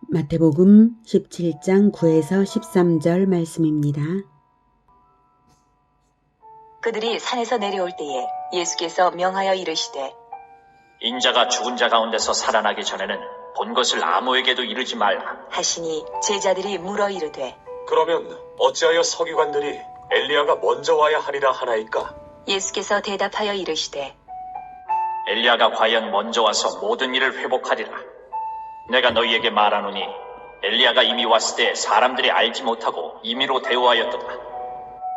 마태복음 17장 9에서 13절 말씀입니다. 그들이 산에서 내려올 때에 예수께서 명하여 이르시되 인자가 죽은 자 가운데서 살아나기 전에는 본 것을 아무에게도 이르지 말라. 하시니 제자들이 물어 이르되 그러면 어찌하여 서기관들이 엘리야가 먼저 와야 하리라 하나이까? 예수께서 대답하여 이르시되 엘리야가 과연 먼저 와서 모든 일을 회복하리라. 내가 너희에게 말하노니 엘리야가 이미 왔을 때 사람들이 알지 못하고 임의로 대우하였도다.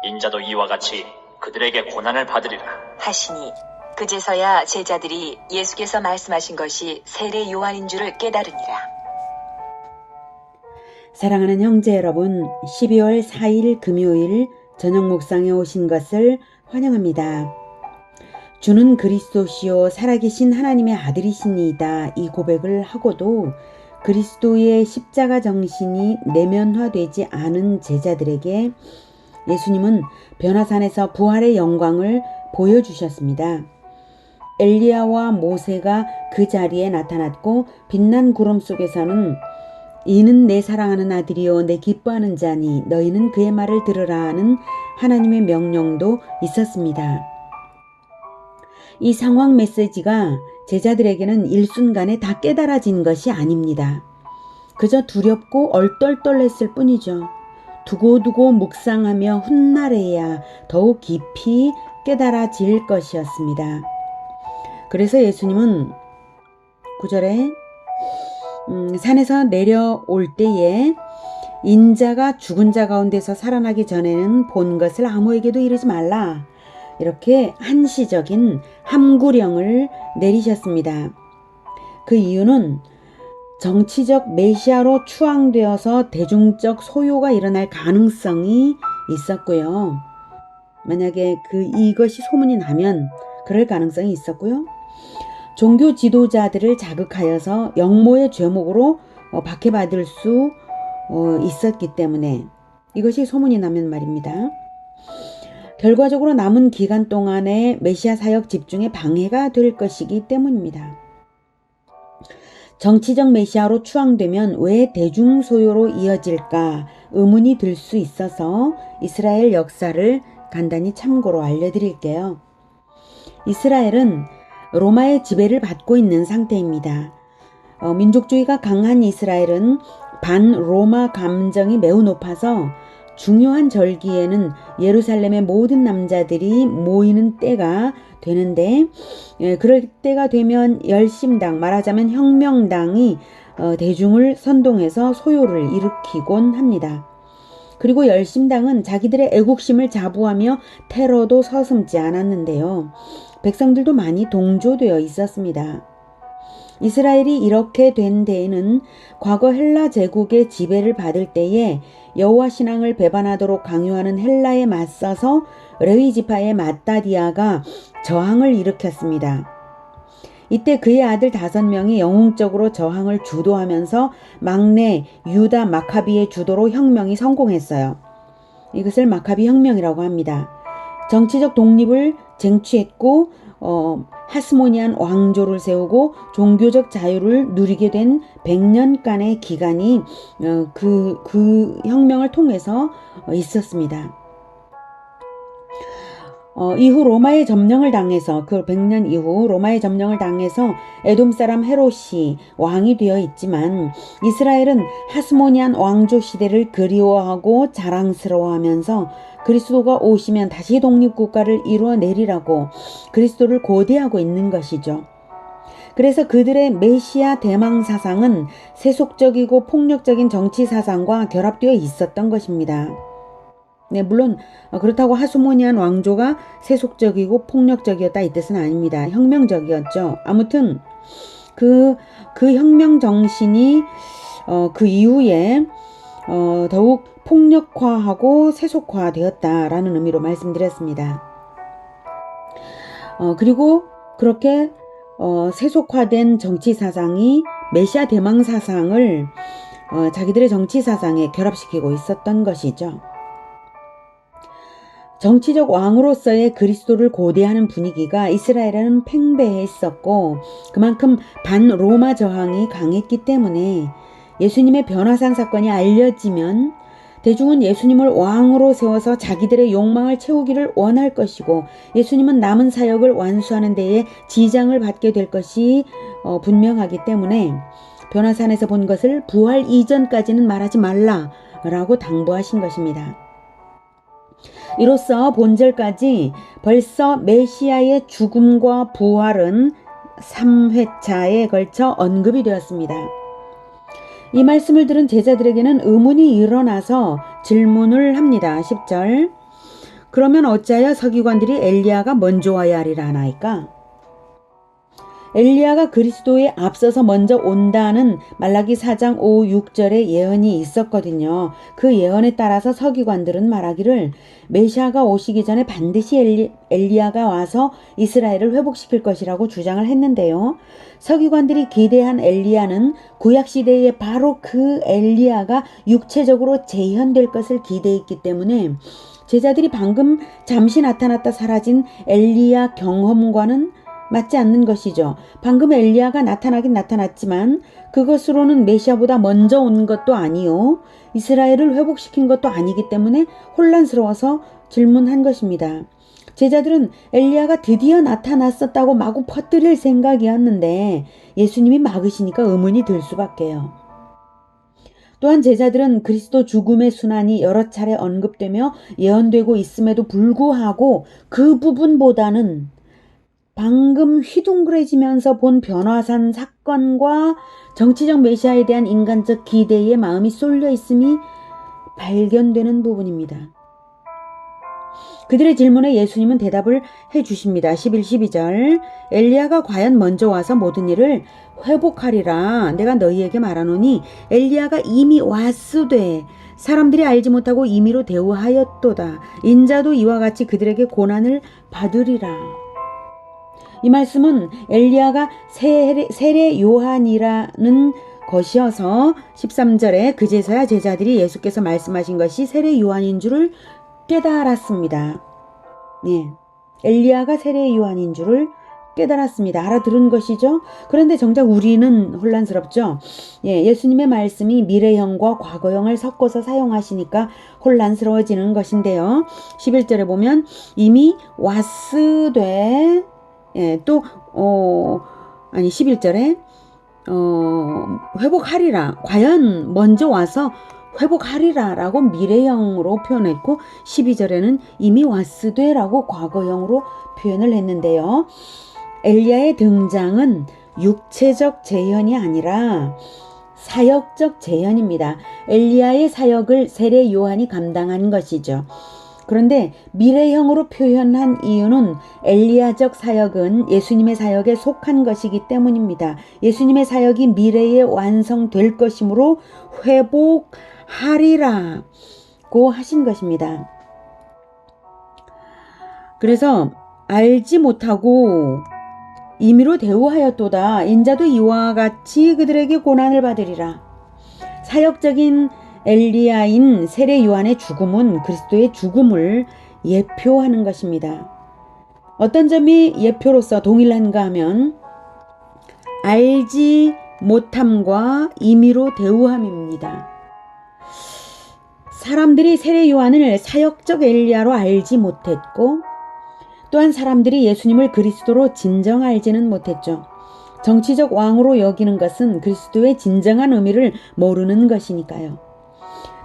인자도 이와 같이 그들에게 고난을 받으리라. 하시니 그제서야 제자들이 예수께서 말씀하신 것이 세례 요한인 줄을 깨달으니라. 사랑하는 형제 여러분, 12월 4일 금요일 저녁 묵상에 오신 것을 환영합니다. 주는 그리스도시요 살아계신 하나님의 아들이시니이다, 이 고백을 하고도 그리스도의 십자가 정신이 내면화되지 않은 제자들에게 예수님은 변화산에서 부활의 영광을 보여주셨습니다. 엘리야와 모세가 그 자리에 나타났고 빛난 구름 속에서는 이는 내 사랑하는 아들이요 내 기뻐하는 자니 너희는 그의 말을 들으라 하는 하나님의 명령도 있었습니다. 이 상황 메시지가 제자들에게는 일순간에 다 깨달아진 것이 아닙니다. 그저 두렵고 얼떨떨했을 뿐이죠. 두고두고 묵상하며 훗날에야 더욱 깊이 깨달아질 것이었습니다. 그래서 예수님은 9절에 산에서 내려올 때에 인자가 죽은 자 가운데서 살아나기 전에는 본 것을 아무에게도 이르지 말라, 이렇게 한시적인 함구령을 내리셨습니다. 그 이유는 정치적 메시아로 추앙되어서 대중적 소요가 일어날 가능성이 있었고요. 만약에 이것이 소문이 나면 그럴 가능성이 있었고요. 종교 지도자들을 자극하여서 영모의 죄목으로 박해받을 수 있었기 때문에 이것이 소문이 나면 말입니다. 결과적으로 남은 기간 동안의 메시아 사역 집중에 방해가 될 것이기 때문입니다. 정치적 메시아로 추앙되면 왜 대중 소요로 이어질까 의문이 들 수 있어서 이스라엘 역사를 간단히 참고로 알려드릴게요. 이스라엘은 로마의 지배를 받고 있는 상태입니다. 민족주의가 강한 이스라엘은 반로마 감정이 매우 높아서 중요한 절기에는 예루살렘의 모든 남자들이 모이는 때가 되는데, 그럴 때가 되면 열심당, 말하자면 혁명당이 대중을 선동해서 소요를 일으키곤 합니다. 그리고 열심당은 자기들의 애국심을 자부하며 테러도 서슴지 않았는데요. 백성들도 많이 동조되어 있었습니다. 이스라엘이 이렇게 된 데에는 과거 헬라 제국의 지배를 받을 때에 여호와 신앙을 배반하도록 강요하는 헬라에 맞서서 레위 지파의 마따디아가 저항을 일으켰습니다. 이때 그의 아들 5명이 영웅적으로 저항을 주도하면서 막내 유다 마카비의 주도로 혁명이 성공했어요. 이것을 마카비 혁명이라고 합니다. 정치적 독립을 쟁취했고 하스모니안 왕조를 세우고 종교적 자유를 누리게 된 100년간의 기간이 그 혁명을 통해서 있었습니다. 이후 로마의 점령을 당해서 그 100년 이후 로마의 점령을 당해서 에돔 사람 헤롯이 왕이 되어 있지만 이스라엘은 하스모니안 왕조 시대를 그리워하고 자랑스러워하면서 그리스도가 오시면 다시 독립국가를 이루어내리라고 그리스도를 고대하고 있는 것이죠. 그래서 그들의 메시아 대망 사상은 세속적이고 폭력적인 정치 사상과 결합되어 있었던 것입니다. 네, 물론 그렇다고 하스모니안 왕조가 세속적이고 폭력적이었다 이 뜻은 아닙니다. 혁명적이었죠. 아무튼 그 혁명 정신이 그 이후에 더욱 폭력화하고 세속화되었다라는 의미로 말씀드렸습니다. 그리고 그렇게 세속화된 정치 사상이 메시아 대망 사상을 자기들의 정치 사상에 결합시키고 있었던 것이죠. 정치적 왕으로서의 그리스도를 고대하는 분위기가 이스라엘에는 팽배했었고 그만큼 반로마 저항이 강했기 때문에 예수님의 변화산 사건이 알려지면 대중은 예수님을 왕으로 세워서 자기들의 욕망을 채우기를 원할 것이고 예수님은 남은 사역을 완수하는 데에 지장을 받게 될 것이 분명하기 때문에 변화산에서 본 것을 부활 이전까지는 말하지 말라라고 당부하신 것입니다. 이로써 본절까지 벌써 메시아의 죽음과 부활은 3회차에 걸쳐 언급이 되었습니다. 이 말씀을 들은 제자들에게는 의문이 일어나서 질문을 합니다. 10절. 그러면 어찌하여 서기관들이 엘리야가 먼저 와야 하리라 하나이까? 엘리야가 그리스도에 앞서서 먼저 온다는 말라기 4장 5, 6절의 예언이 있었거든요. 그 예언에 따라서 서기관들은 말하기를 메시아가 오시기 전에 반드시 엘리야가 와서 이스라엘을 회복시킬 것이라고 주장을 했는데요. 서기관들이 기대한 엘리야는 구약시대에 바로 그 엘리야가 육체적으로 재현될 것을 기대했기 때문에 제자들이 방금 잠시 나타났다 사라진 엘리야 경험과는 맞지 않는 것이죠. 방금 엘리야가 나타나긴 나타났지만 그것으로는 메시아보다 먼저 온 것도 아니요. 이스라엘을 회복시킨 것도 아니기 때문에 혼란스러워서 질문한 것입니다. 제자들은 엘리야가 드디어 나타났었다고 마구 퍼뜨릴 생각이었는데 예수님이 막으시니까 의문이 들 수밖에요. 또한 제자들은 그리스도 죽음의 순환이 여러 차례 언급되며 예언되고 있음에도 불구하고 그 부분보다는 방금 휘둥그레지면서 본 변화산 사건과 정치적 메시아에 대한 인간적 기대에 마음이 쏠려 있음이 발견되는 부분입니다. 그들의 질문에 예수님은 대답을 해주십니다. 11, 12절. 엘리야가 과연 먼저 와서 모든 일을 회복하리라. 내가 너희에게 말하노니 엘리야가 이미 왔으되 사람들이 알지 못하고 임의로 대우하였도다. 인자도 이와 같이 그들에게 고난을 받으리라. 이 말씀은 엘리야가 세례 요한이라는 것이어서 13절에 그제서야 제자들이 예수께서 말씀하신 것이 세례 요한인 줄을 깨달았습니다. 예, 엘리야가 세례 요한인 줄을 깨달았습니다. 알아들은 것이죠. 그런데 정작 우리는 혼란스럽죠. 예, 예수님의 말씀이 미래형과 과거형을 섞어서 사용하시니까 혼란스러워지는 것인데요. 11절에 보면 이미 왔으되 11절에 회복하리라. 과연 먼저 와서 회복하리라 라고 미래형으로 표현했고 12절에는 이미 왔으되 라고 과거형으로 표현을 했는데요. 엘리야의 등장은 육체적 재현이 아니라 사역적 재현입니다. 엘리야의 사역을 세례 요한이 감당한 것이죠. 그런데 미래형으로 표현한 이유는 엘리야적 사역은 예수님의 사역에 속한 것이기 때문입니다. 예수님의 사역이 미래에 완성될 것이므로 회복하리라고 하신 것입니다. 그래서 알지 못하고 임의로 대우하였도다. 인자도 이와 같이 그들에게 고난을 받으리라. 사역적인 엘리야인 세례 요한의 죽음은 그리스도의 죽음을 예표하는 것입니다. 어떤 점이 예표로서 동일한가 하면 알지 못함과 임의로 대우함입니다. 사람들이 세례 요한을 사역적 엘리야로 알지 못했고 또한 사람들이 예수님을 그리스도로 진정 알지는 못했죠. 정치적 왕으로 여기는 것은 그리스도의 진정한 의미를 모르는 것이니까요.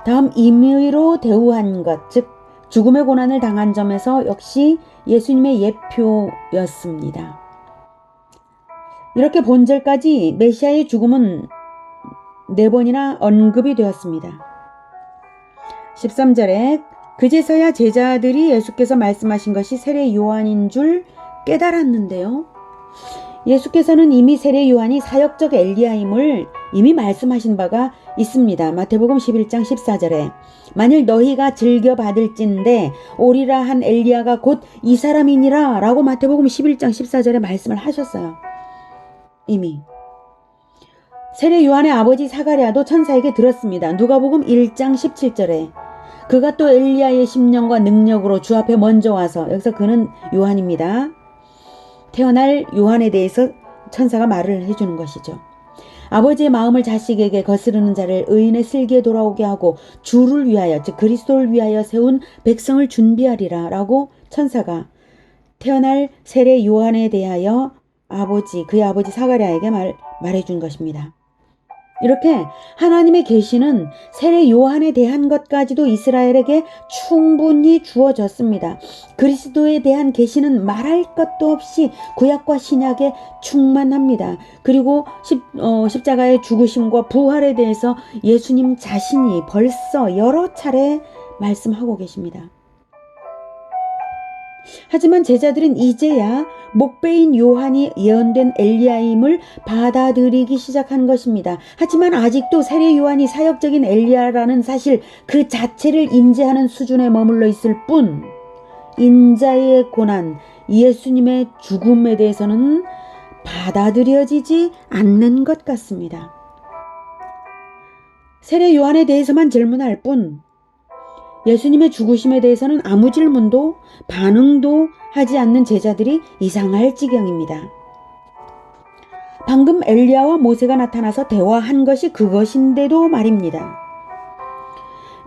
다음 임의로 대우한 것, 즉 죽음의 고난을 당한 점에서 역시 예수님의 예표였습니다. 이렇게 본절까지 메시아의 죽음은 4번이나 언급이 되었습니다. 13절에 그제서야 제자들이 예수께서 말씀하신 것이 세례 요한인 줄 깨달았는데요. 예수께서는 이미 세례 요한이 사역적 엘리야임을 이미 말씀하신 바가 있습니다. 마태복음 11장 14절에 만일 너희가 즐겨 받을진대 오리라 한 엘리야가 곧 이 사람이니라 라고 마태복음 11장 14절에 말씀을 하셨어요. 이미 세례 요한의 아버지 사가랴도 천사에게 들었습니다. 누가복음 1장 17절에 그가 또 엘리야의 심령과 능력으로 주 앞에 먼저 와서, 여기서 그는 요한입니다. 태어날 요한에 대해서 천사가 말을 해주는 것이죠. 아버지의 마음을 자식에게 거스르는 자를 의인의 슬기에 돌아오게 하고 주를 위하여 즉 그리스도를 위하여 세운 백성을 준비하리라 라고 천사가 태어날 세례 요한에 대하여 그의 아버지 사가랴에게 말해준 것입니다. 이렇게 하나님의 계시는 세례 요한에 대한 것까지도 이스라엘에게 충분히 주어졌습니다. 그리스도에 대한 계시는 말할 것도 없이 구약과 신약에 충만합니다. 그리고 십자가의 죽으심과 부활에 대해서 예수님 자신이 벌써 여러 차례 말씀하고 계십니다. 하지만 제자들은 이제야 목배인 요한이 예언된 엘리야임을 받아들이기 시작한 것입니다. 하지만 아직도 세례 요한이 사역적인 엘리야라는 사실 그 자체를 인지하는 수준에 머물러 있을 뿐 인자의 고난, 예수님의 죽음에 대해서는 받아들여지지 않는 것 같습니다. 세례 요한에 대해서만 질문할 뿐 예수님의 죽으심에 대해서는 아무 질문도 반응도 하지 않는 제자들이 이상할 지경입니다. 방금 엘리야와 모세가 나타나서 대화한 것이 그것인데도 말입니다.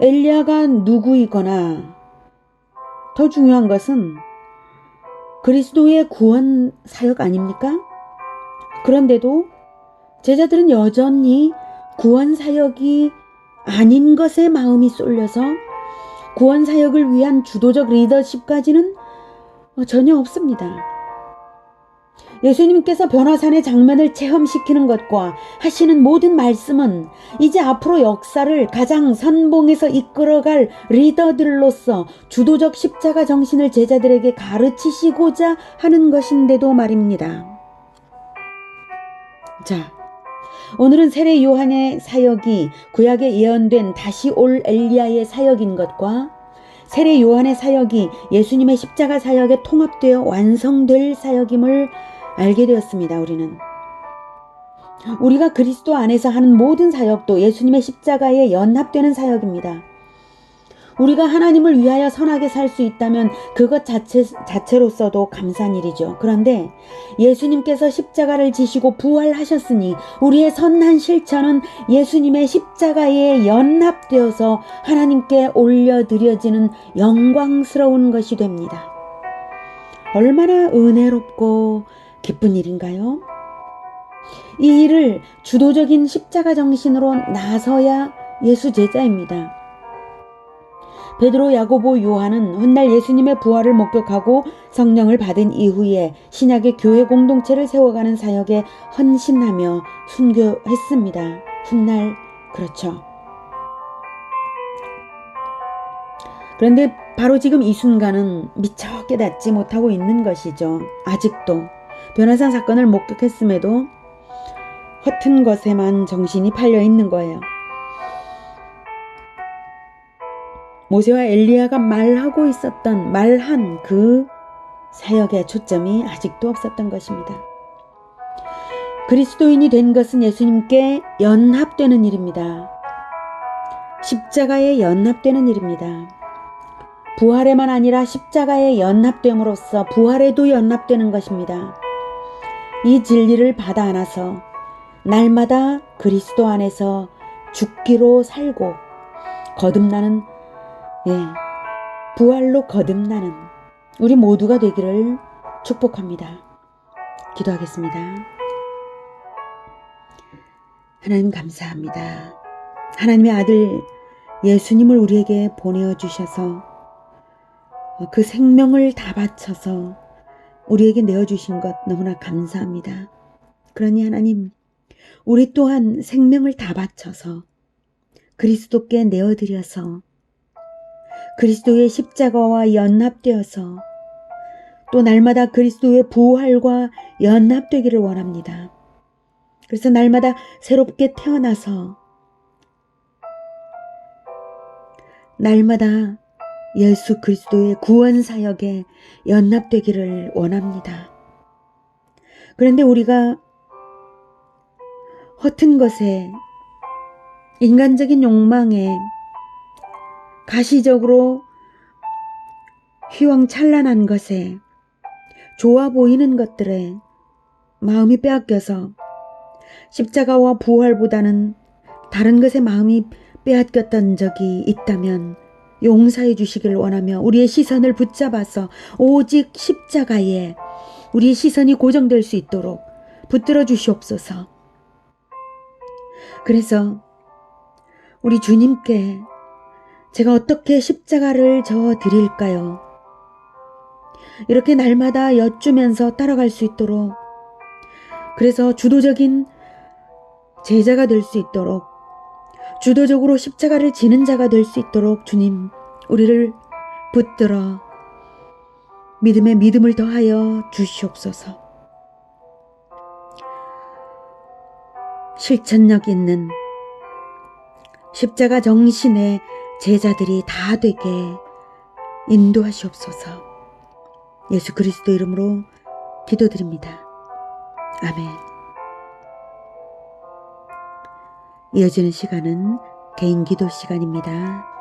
엘리야가 누구이거나 더 중요한 것은 그리스도의 구원 사역 아닙니까? 그런데도 제자들은 여전히 구원 사역이 아닌 것에 마음이 쏠려서 구원 사역을 위한 주도적 리더십까지는 전혀 없습니다. 예수님께서 변화산의 장면을 체험시키는 것과 하시는 모든 말씀은 이제 앞으로 역사를 가장 선봉에서 이끌어갈 리더들로서 주도적 십자가 정신을 제자들에게 가르치시고자 하는 것인데도 말입니다. 자, 오늘은 세례 요한의 사역이 구약에 예언된 다시 올 엘리야의 사역인 것과 세례 요한의 사역이 예수님의 십자가 사역에 통합되어 완성될 사역임을 알게 되었습니다. 우리가 그리스도 안에서 하는 모든 사역도 예수님의 십자가에 연합되는 사역입니다. 우리가 하나님을 위하여 선하게 살 수 있다면 그것 자체로서도 감사한 일이죠. 그런데 예수님께서 십자가를 지시고 부활하셨으니 우리의 선한 실천은 예수님의 십자가에 연합되어서 하나님께 올려드려지는 영광스러운 것이 됩니다. 얼마나 은혜롭고 기쁜 일인가요? 이 일을 주도적인 십자가 정신으로 나서야 예수 제자입니다. 베드로, 야고보, 요한은 훗날 예수님의 부활을 목격하고 성령을 받은 이후에 신약의 교회 공동체를 세워가는 사역에 헌신하며 순교했습니다. 훗날 그렇죠. 그런데 바로 지금 이 순간은 미처 깨닫지 못하고 있는 것이죠. 아직도 변화산 사건을 목격했음에도 허튼 것에만 정신이 팔려 있는 거예요. 모세와 엘리야가 말한 그 사역의 초점이 아직도 없었던 것입니다. 그리스도인이 된 것은 예수님께 연합되는 일입니다. 십자가에 연합되는 일입니다. 부활에만 아니라 십자가에 연합됨으로써 부활에도 연합되는 것입니다. 이 진리를 받아 안아서 날마다 그리스도 안에서 죽기로 살고 거듭나는 부활로 거듭나는 우리 모두가 되기를 축복합니다. 기도하겠습니다. 하나님 감사합니다. 하나님의 아들 예수님을 우리에게 보내어주셔서 그 생명을 다 바쳐서 우리에게 내어주신 것 너무나 감사합니다. 그러니 하나님, 우리 또한 생명을 다 바쳐서 그리스도께 내어드려서 그리스도의 십자가와 연합되어서 또 날마다 그리스도의 부활과 연합되기를 원합니다. 그래서 날마다 새롭게 태어나서 날마다 예수 그리스도의 구원 사역에 연합되기를 원합니다. 그런데 우리가 허튼 것에 인간적인 욕망에 가시적으로 휘황찬란한 것에 좋아 보이는 것들에 마음이 빼앗겨서 십자가와 부활보다는 다른 것에 마음이 빼앗겼던 적이 있다면 용서해 주시길 원하며 우리의 시선을 붙잡아서 오직 십자가에 우리의 시선이 고정될 수 있도록 붙들어 주시옵소서. 그래서 우리 주님께 제가 어떻게 십자가를 져 드릴까요? 이렇게 날마다 여쭈면서 따라갈 수 있도록, 그래서 주도적인 제자가 될 수 있도록, 주도적으로 십자가를 지는 자가 될 수 있도록 주님 우리를 붙들어 믿음에 믿음을 더하여 주시옵소서. 실천력 있는 십자가 정신의 제자들이 다 되게 인도하시옵소서. 예수 그리스도 이름으로 기도드립니다. 아멘. 이어지는 시간은 개인 기도 시간입니다.